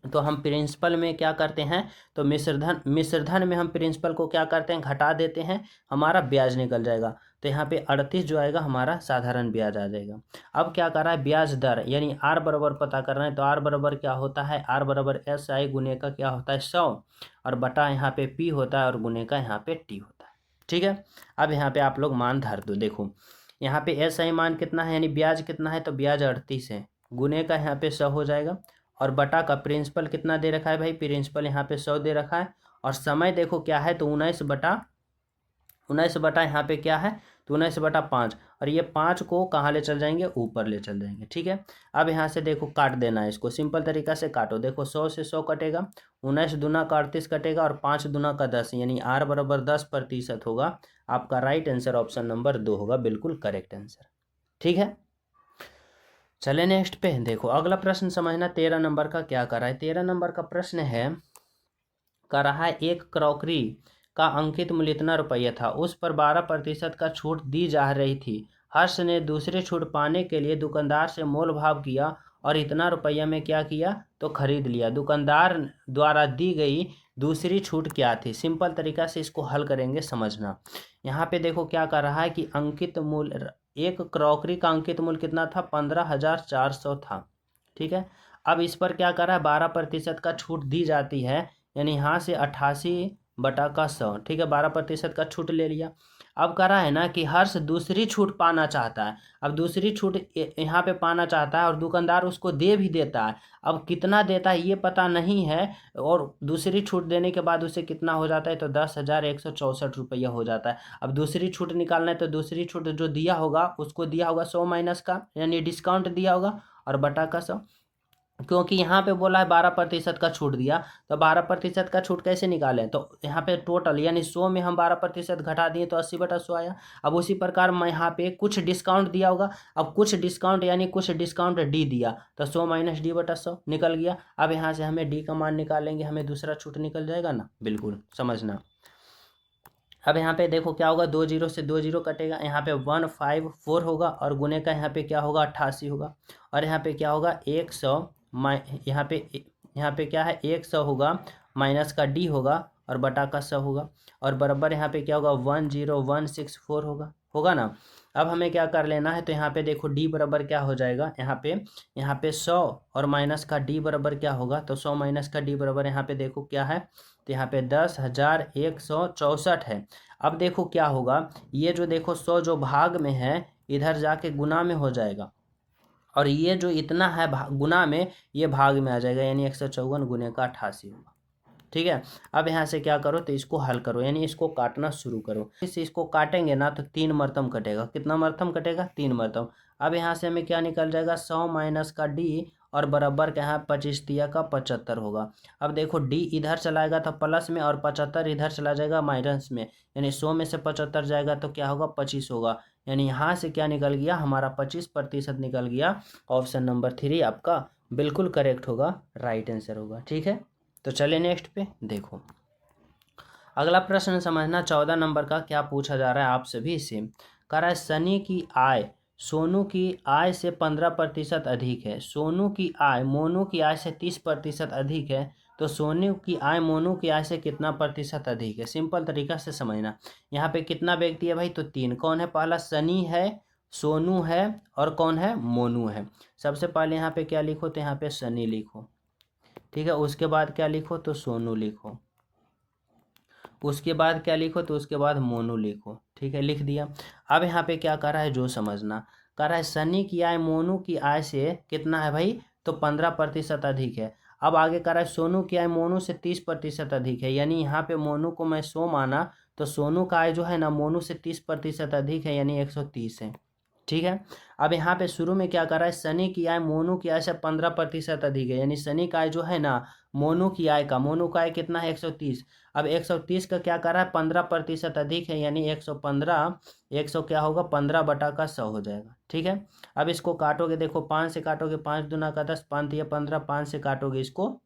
तो हम प्रिंसिपल में क्या करते हैं, तो मिश्रधन में हम प्रिंसिपल को क्या करते हैं, घटा देते हैं, हमारा ब्याज निकल जाएगा, तो यहाँ पे 38 जो आएगा हमारा साधारण ब्याज आ जाएगा। अब क्या कर रहा है, ब्याज दर यानी आर बराबर पता करना है, तो आर बराबर क्या होता है, आर बराबर SI गुने का क्या होता है 100, और बटा यहाँ पे P होता है, और गुने का यहाँ पे T होता है। ठीक है, अब यहाँ पे आप लोग मान धर दो। देखो यहाँ पे SI मान कितना है, यानी ब्याज कितना है, तो ब्याज 38 है, गुने का यहाँ पे 100 हो जाएगा, और बटा का प्रिंसिपल कितना दे रखा है भाई, प्रिंसिपल यहाँ पे 100 दे रखा है, और समय देखो क्या है, तो 19 बटा यहाँ पे क्या है, तो 19/5, और ये 5 को कहाँ ले चल जाएंगे, ऊपर ले चल जाएंगे। ठीक है, अब यहाँ से देखो काट देना है इसको, सिंपल तरीका से काटो। देखो 100 से 100 कटेगा, 19 दूना का 38 कटेगा, और 5 दूना का 10, यानी R बराबर 10% होगा। आपका राइट आंसर ऑप्शन नंबर 2 होगा, बिल्कुल करेक्ट आंसर। ठीक है, चले नेक्स्ट पे देखो, अगला प्रश्न समझना 13 नंबर का क्या कर रहा है। 13 नंबर का प्रश्न है, कर रहा है एक क्रॉकरी का अंकित मूल्य इतना रुपया था, उस पर 12% का छूट दी जा रही थी। हर्ष ने दूसरी छूट पाने के लिए दुकानदार से मोल भाव किया और इतना रुपया में क्या किया, तो खरीद लिया। दुकानदार द्वारा दी गई दूसरी छूट क्या थी। सिंपल तरीका से इसको हल करेंगे, समझना। यहाँ पे देखो क्या कर रहा है कि अंकित मूल्य, एक क्रॉकरी का अंकित मूल्य कितना था, 15,400 था। ठीक है। अब इस पर क्या करा है, 12% का छूट दी जाती है, यानी यहाँ से 88/100, ठीक है, 12% का छूट ले लिया। अब करा है ना कि हर्ष दूसरी छूट पाना चाहता है। अब दूसरी छूट यहाँ पे पाना चाहता है और दुकानदार उसको दे भी देता है। अब कितना देता है ये पता नहीं है, और दूसरी छूट देने के बाद उसे कितना हो जाता है, तो 10,164 हो जाता है। अब दूसरी छूट निकालना है, तो दूसरी छूट जो दिया होगा उसको दिया होगा 100 माइनस का, यानी डिस्काउंट दिया होगा, और बटा का 100, क्योंकि यहाँ पे बोला है 12% का छूट दिया, तो 12% का छूट कैसे निकालें, तो यहाँ पे टोटल यानी 100 में हम 12% घटा दिए तो 80/100 आया। अब उसी प्रकार मैं यहाँ पे कुछ डिस्काउंट दिया होगा, अब कुछ डिस्काउंट यानी कुछ डिस्काउंट डी दिया, तो 100 माइनस d/100 निकल गया। अब यहाँ से हमें डी का मान निकालेंगे, हमें दूसरा छूट निकल जाएगा ना, बिल्कुल समझना। अब यहाँ पे देखो क्या होगा, 2 0 से 2 0 कटेगा, यहाँ पे 154 होगा, और गुने का यहाँ पे क्या होगा, 88 होगा, और यहाँ पे क्या होगा 100, यहाँ पे क्या है 100 होगा, माइनस का डी होगा, और बटा का 100 होगा, और बराबर यहाँ पे क्या होगा 10164 होगा ना। अब हमें क्या कर लेना है, तो यहाँ पे देखो डी बराबर क्या हो जाएगा, यहाँ पे 100 और माइनस का डी बराबर क्या होगा, तो 100 माइनस का डी बराबर यहाँ पे देखो क्या है, तो यहाँ पे 10,164 है। अब देखो क्या होगा, ये जो देखो 100 जो भाग में है इधर जाके गुना में हो जाएगा, और ये जो इतना है गुना में, ये भाग में आ जाएगा, यानी 154 गुने का 88 होगा। ठीक है। अब यहाँ से क्या करो, तो इसको हल करो, यानी इसको काटना शुरू करो। इसको काटेंगे ना तो 3 मरतम कटेगा, कितना मरतम कटेगा, 3 मरतम। अब यहाँ से हमें क्या निकल जाएगा, 100 माइनस का डी, और बराबर क्या है 25 तिया का 75 होगा। अब देखो डी इधर चलाएगा तो प्लस में, और 75 इधर चला जाएगा माइनस में, यानी 100 में से 75 जाएगा तो क्या होगा 25 होगा, यानी यहाँ से क्या निकल गया, हमारा 25% निकल गया। ऑप्शन नंबर 3 आपका बिल्कुल करेक्ट होगा, राइट आंसर होगा। ठीक है, तो चलिए नेक्स्ट पे देखो। अगला प्रश्न समझना, 14 नंबर का क्या पूछा जा रहा है आप सभी से। कह रहा है सनी की आय सोनू की आय से 15% अधिक है, सोनू की आय मोनू की आय से 30% अधिक है, तो सोनू की आय मोनू की आय से कितना प्रतिशत अधिक है। सिंपल तरीका से समझना। यहाँ पे कितना व्यक्ति है भाई, तो 3। कौन है, पहला सनी है, सोनू है, और कौन है, मोनू है। सबसे पहले यहाँ पे क्या लिखो, तो यहाँ पे सनी लिखो, ठीक है। उसके बाद क्या लिखो, तो सोनू लिखो। उसके बाद क्या लिखो, तो उसके बाद मोनू लिखो, ठीक है, लिख दिया। अब यहाँ पे क्या कर रहा है, जो समझना, कर रहा है सनी की आय मोनू की आय से कितना है भाई, तो 15% अधिक है। अब आगे कर रहा है सोनू की आय मोनू से 30% अधिक है, यानी यहाँ पे मोनू को मैं 100 माना, तो सोनू का आय जो है ना मोनू से 30% अधिक है, यानी 130 है। ठीक है। अब यहाँ पे शुरू में क्या कर रहा है, सनी की आय मोनू की आय से 15% अधिक है, यानी सनी का आय जो है ना मोनू की आय का, मोनू का आय कितना है 130। अब 130 का क्या कर रहा है 15% अधिक है, यानी 115, 100 क्या होगा 15 बटा का 100 हो जाएगा। ठीक है। अब इसको काटोगे, देखो 5 से काटोगे, 5 दूना का 10, 5 या 15, 5 से काटोगे इसको,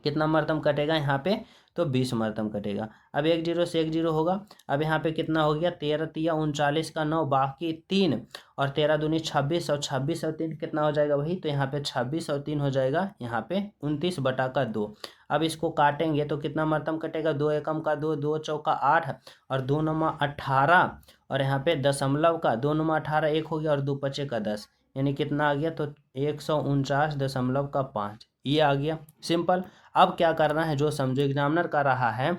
कितना मरतम कटेगा यहाँ पे, तो 20 मरतम कटेगा। अब 1 0 से 1 0 होगा। अब यहाँ पे कितना हो गया, 13 तिया 39 का 9, बाकी 3, और 13 दूनी 26, और 26 और 3 कितना हो जाएगा वही, तो यहाँ पे 26 और 3 हो जाएगा यहाँ पे 29 बटा का 2। अब इसको काटेंगे तो कितना मरतम कटेगा, 2 एकम का 2, 2 चौका 8, और 2 नमा 18, और यहाँ पे दशमलव का 2 नमा 18 1 हो गया, और 2 पचे का 10, यानी कितना आ गया, तो 149.5 ये आ गया। सिंपल। अब क्या करना है, जो समझो एग्जामिनर कर रहा है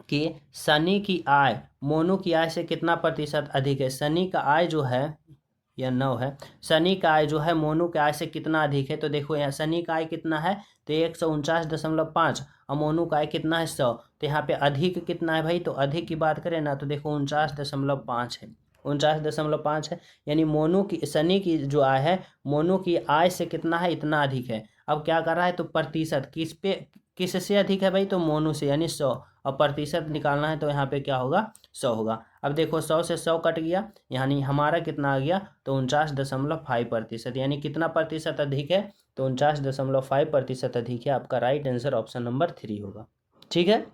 कि सनी की आय मोनू की आय से कितना प्रतिशत अधिक है। सनी का आय जो है यह 9 है, सनी का आय जो है मोनू के आय से कितना अधिक है, तो देखो यहाँ सनी का आय कितना है, तो 149.5, और मोनू का आय कितना है 100, तो यहाँ पे अधिक कितना है भाई, तो अधिक की बात करें ना तो देखो 49.5 है, 49.5 है, यानी मोनू की सनी की जो आय है मोनू की आय से कितना है, इतना अधिक है। अब क्या कर रहा है, तो प्रतिशत किससे अधिक है भाई, तो मोनू से, यानी 100, और प्रतिशत निकालना है तो यहाँ पे क्या होगा 100 होगा। अब देखो 100 से 100 कट गया, यानी हमारा कितना आ गया, तो 49.5%, यानी कितना प्रतिशत अधिक है, तो 49.5% अधिक है। आपका राइट आंसर ऑप्शन नंबर 3 होगा। ठीक है,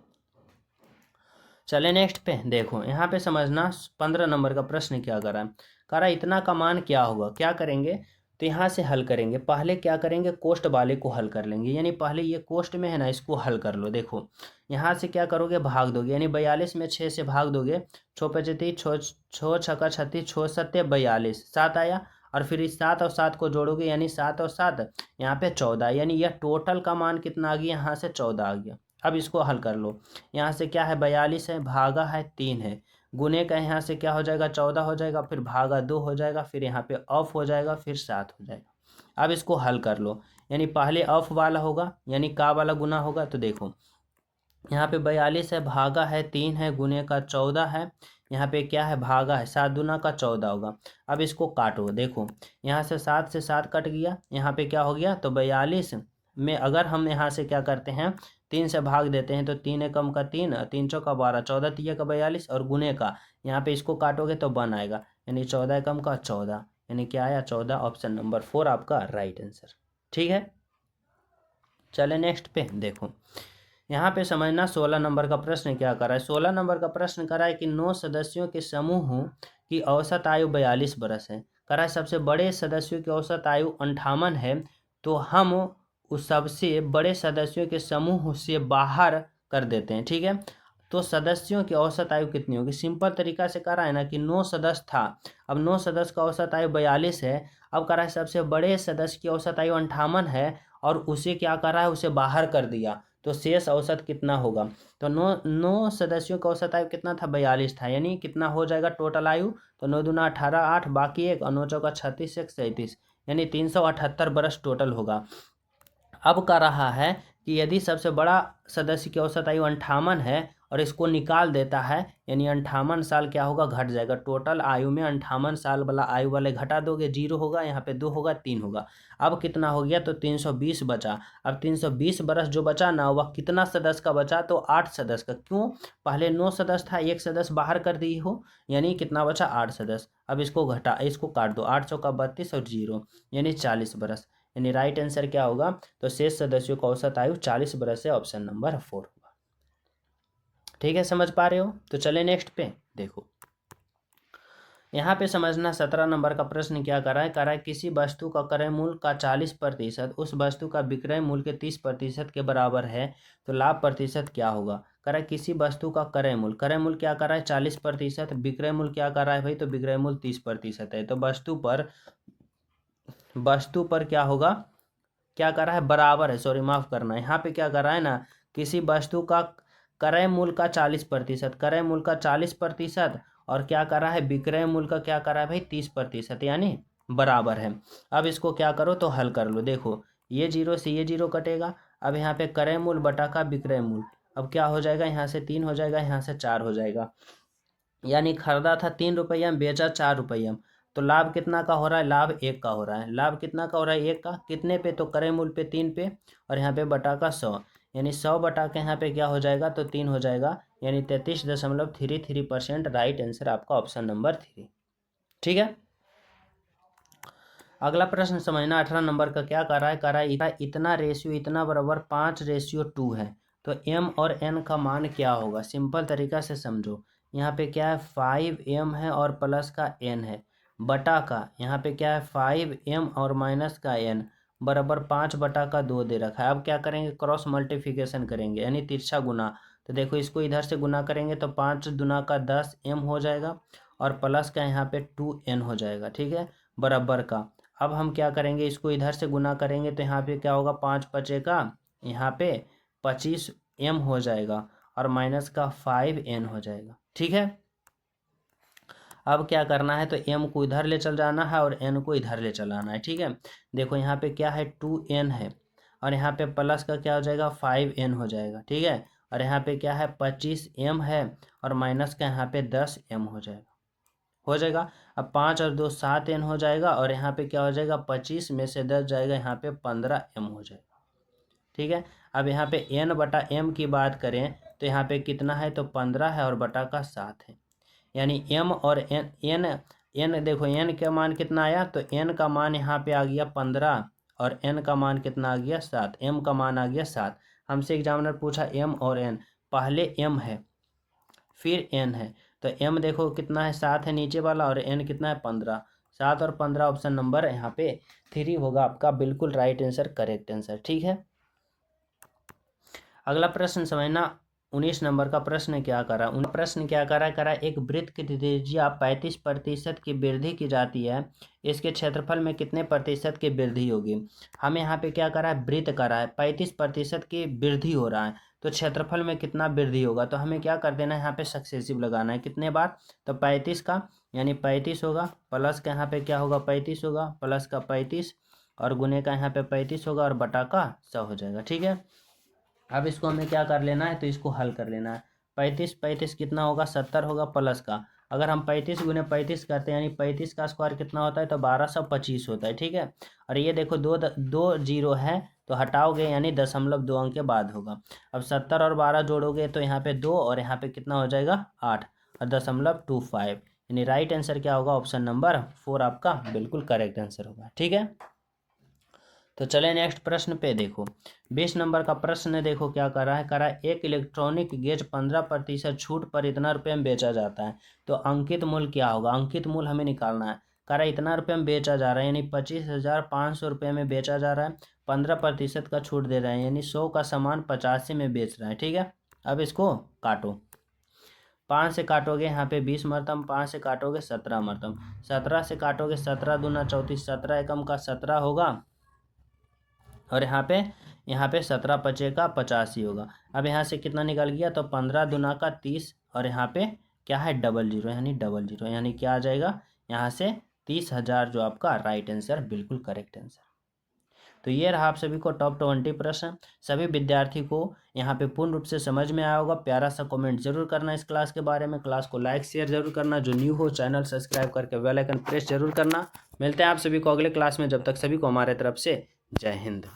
चले नेक्स्ट पे देखो। यहाँ पे समझना 15 नंबर का प्रश्न क्या कर रहा है, कह रहा है इतना का मान क्या होगा। क्या करेंगे, तो यहाँ से हल करेंगे। पहले क्या करेंगे, कोष्ट वाले को हल कर लेंगे, यानी पहले ये कोष्ट में है ना इसको हल कर लो। देखो यहाँ से क्या करोगे, भाग दोगे, यानी 42 में 6 से भाग दोगे, 6 पचती 6 6 छक्का 36, 6 सत्ते 42, 7 आया। और फिर इस 7 और 7 को जोड़ोगे यानी 7 और 7 यहाँ पे 14, यानी यह टोटल का मान कितना आ गया, यहाँ से 14 आ गया। अब इसको हल कर लो। यहाँ से क्या है 42 है, भागा है 3 है, गुने का यहाँ से क्या हो जाएगा 14 हो जाएगा, फिर भागा 2 हो जाएगा, फिर यहाँ पे ऑफ हो जाएगा, फिर 7 हो जाएगा। अब इसको हल कर लो, यानी पहले ऑफ वाला होगा यानी का वाला गुना होगा। तो देखो यहाँ पे 42 है, भागा है 3 है, गुने का 14 है, यहाँ पे क्या है भागा है 7 दूना का 14 होगा। अब इसको काटो, देखो यहाँ से 7 से 7 कट गया, यहाँ पे क्या हो गया, तो 42 में अगर हम यहाँ से क्या करते हैं 3 से भाग देते हैं तो 3 एकम का 3, 3 चौका 12, 14 तिया का 42, और गुने का यहाँ पे इसको काटोगे तो 1 आएगा, यानी 14 एकम का 14, यानी क्या आया 14। ऑप्शन नंबर 4 आपका राइट आंसर। ठीक है, चले नेक्स्ट पे। देखो यहाँ पे समझना 16 नंबर का प्रश्न क्या कर रहा है। 16 नंबर का प्रश्न कर रहा है कि 9 सदस्यों के समूह की औसत आयु 42 बरस है। कर रहा है सबसे बड़े सदस्यों की औसत आयु 58 है, तो हम उस सबसे बड़े सदस्यों के समूह से बाहर कर देते हैं। ठीक है, तो सदस्यों की औसत आयु कितनी होगी। सिंपल तरीका से कह रहा है ना कि 9 सदस्य था, अब 9 सदस्य का औसत आयु 42 है। अब कह रहा है सबसे बड़े सदस्य की औसत आयु 58 है और उसे क्या कर रहा है, उसे बाहर कर दिया, तो शेष औसत कितना होगा। तो 9 सदस्यों का औसत आयु कितना था 42 था, यानी कितना हो जाएगा टोटल आयु, तो 9 दूना 18, 8 बाकी 1 और 9 चौका 36, 1 37, यानी 378 बरस टोटल होगा। अब कह रहा है कि यदि सबसे बड़ा सदस्य की औसत आयु 58 है और इसको निकाल देता है, यानी 58 साल क्या होगा घट जाएगा। टोटल आयु में 58 साल वाला आयु वाले घटा दोगे, 0 होगा, यहाँ पे 2 होगा, 3 होगा। अब कितना हो गया, तो 320 बचा। अब 320 बरस जो बचा ना, वह कितना सदस्य का बचा, तो 8 सदस्य का। क्यों, पहले 9 सदस्य था, 1 सदस्य बाहर कर दिए हो, यानी कितना बचा 8 सदस्य। अब इसको घटा, इसको काट दो, 8 चौका 32 और 0 यानी 40 बरस, यानी राइट आंसर क्या होगा, तो शेष सदस्यों का औसत आयु 40 बरस है। ऑप्शन नंबर 4 होगा। ठीक है, समझ पा रहे हो। तो चले नेक्स्ट पे। देखो यहाँ पे समझना 17 नंबर का प्रश्न क्या कर रहा है। कर रहा है किसी वस्तु का क्रय मूल्य का 40% उस वस्तु का विक्रय मूल्य के 30% के बराबर है, तो लाभ प्रतिशत क्या होगा। कर रहा है किसी वस्तु का क्रय मूल्य क्या कर रहा है 40%, विक्रय मूल्य क्या कर रहा है भाई, तो विक्रय मूल्य 30% है। तो वस्तु पर क्या होगा, क्या कर रहा है बराबर है, सॉरी माफ करना, यहाँ पे क्या कर रहा है ना, किसी वस्तु का क्रय मूल्य का 40%, क्रय मूल्य का 40%, और क्या कर रहा है विक्रय मूल्य का क्या कर रहा है भाई 30%, यानी बराबर है। अब इसको क्या करो तो हल कर लो। देखो ये 0 से ये 0 कटेगा। अब यहाँ पे क्रय मूल्य बटा का विक्रय मूल्य, अब क्या हो जाएगा, यहाँ से 3 हो जाएगा, यहाँ से 4 हो जाएगा, यानी खरीदा था 3 रुपया, बेचा 4 रुपया। तो लाभ कितना का हो रहा है, लाभ 1 का हो रहा है। लाभ कितना का हो रहा है 1 का, कितने पे, तो क्रय मूल्य पे 3 पे, और यहाँ पे बटा का 100, यानी 100 बटा के यहाँ पे क्या हो जाएगा, तो 3 हो जाएगा, यानी 33.33%। राइट आंसर आपका ऑप्शन नंबर 3। ठीक है, अगला प्रश्न समझना 18 नंबर का क्या कर रहा है इतना रेशियो इतना बराबर 5:2 है, तो m और n का मान क्या होगा। सिंपल तरीका से समझो, यहाँ पे क्या है 5m है और प्लस का n है, बटा का यहाँ पे क्या है 5m और माइनस का n बराबर 5/2 दे रखा है। अब क्या करेंगे, क्रॉस मल्टीप्लिकेशन करेंगे, यानी तिरछा गुना। तो देखो इसको इधर से गुना करेंगे तो 5 दूना का 10m हो जाएगा, और प्लस का यहाँ पे 2n हो जाएगा। ठीक है, बराबर का। अब हम क्या करेंगे, इसको इधर से गुना करेंगे तो यहाँ पे क्या होगा 5 5 का यहाँ पे 25m हो जाएगा, और माइनस का 5n हो जाएगा। ठीक है, अब क्या करना है, तो m को इधर ले चल जाना है और n को इधर ले चल आना है। ठीक है, देखो यहाँ पे क्या है 2n है, और यहाँ पे प्लस का क्या हो जाएगा 5n हो जाएगा। ठीक है, और यहाँ पे क्या है 25m है, और माइनस का यहाँ पे 10m हो जाएगा। अब 5 और 2 7n हो जाएगा, और यहाँ पे क्या हो जाएगा 25 में से 10 जाएगा, यहाँ पे 15m हो जाएगा। ठीक है, अब यहाँ पे n बटा m की बात करें तो यहाँ पे कितना है, तो 15 है और बटा का 7 है, यानी m और n देखो n का मान कितना आया, तो n का मान यहाँ पे आ गया 15 और n का मान कितना आ गया 7, m का मान आ गया 7। हमसे एग्जामिनर पूछा m और n, पहले m है फिर n है, तो m देखो कितना है 7 है नीचे वाला, और n कितना है 15, 7 और 15 ऑप्शन नंबर यहाँ पे 3 होगा आपका बिल्कुल राइट आंसर, करेक्ट आंसर। ठीक है, अगला प्रश्न समझना 19 नंबर का प्रश्न क्या करा, प्रश्न क्या करा एक वृत्त की त्रिज्या 35% की वृद्धि की जाती है, इसके क्षेत्रफल में कितने प्रतिशत की वृद्धि होगी। हमें यहाँ पे क्या करा है, वृत्त करा है, 35% की वृद्धि हो रहा है, तो क्षेत्रफल में कितना वृद्धि होगा। तो हमें क्या कर देना है, यहाँ पे सक्सेसिव लगाना है, कितने बार, तो 35 का यानी 35 होगा, प्लस का यहाँ पे क्या होगा 35 होगा, प्लस का 35 और गुने का यहाँ पे 35 होगा और बटा का 100 हो जाएगा। ठीक है, अब इसको हमें क्या कर लेना है, तो इसको हल कर लेना है। 35 कितना होगा, 70 होगा, प्लस का अगर हम 35 गुने 35 करते हैं यानी 35 का स्क्वायर कितना होता है, तो 1225 होता है। ठीक है, और ये देखो दो जीरो है तो हटाओगे यानी 0.2 अंक के बाद होगा। अब 70 और 12 जोड़ोगे तो यहाँ पे 2 और यहाँ पे कितना हो जाएगा 8 और 0.25, यानी राइट आंसर क्या होगा, ऑप्शन नंबर 4 आपका बिल्कुल करेक्ट आंसर होगा। ठीक है, तो चले नेक्स्ट प्रश्न पे देखो। 20 नंबर का प्रश्न देखो क्या करा है एक इलेक्ट्रॉनिक गेज 15% छूट पर इतना रुपये में बेचा जाता है, तो अंकित मूल्य क्या होगा, अंकित मूल्य हमें निकालना है। करा इतना रुपये में बेचा जा रहा है यानी 25,500 रुपये में बेचा जा रहा है, 15% का छूट दे रहे हैं यानी 100 का सामान 85 में बेच रहा है। ठीक है, अब इसको काटो, 5 से काटोगे यहाँ पे 20 मरतम, 5 से काटोगे 17 मरतम, 17 से काटोगे 17 दूना 34, 17 एकम का 17 होगा और यहाँ पे 17 पचे का 85 होगा। अब यहाँ से कितना निकल गया, तो 15 दूना का 30 और यहाँ पे क्या है डबल जीरो यानी क्या आ जाएगा, यहाँ से 30,000 जो आपका राइट आंसर, बिल्कुल करेक्ट आंसर। तो ये रहा आप सभी को टॉप 20 प्रश्न। सभी विद्यार्थी को यहाँ पे पूर्ण रूप से समझ में आया होगा। प्यारा सा कमेंट जरूर करना इस क्लास के बारे में, क्लास को लाइक शेयर जरूर करना, जो न्यू हो चैनल सब्सक्राइब करके बेल आइकन प्रेस जरूर करना। मिलते हैं आप सभी को अगले क्लास में, जब तक सभी को हमारे तरफ से जय हिंद।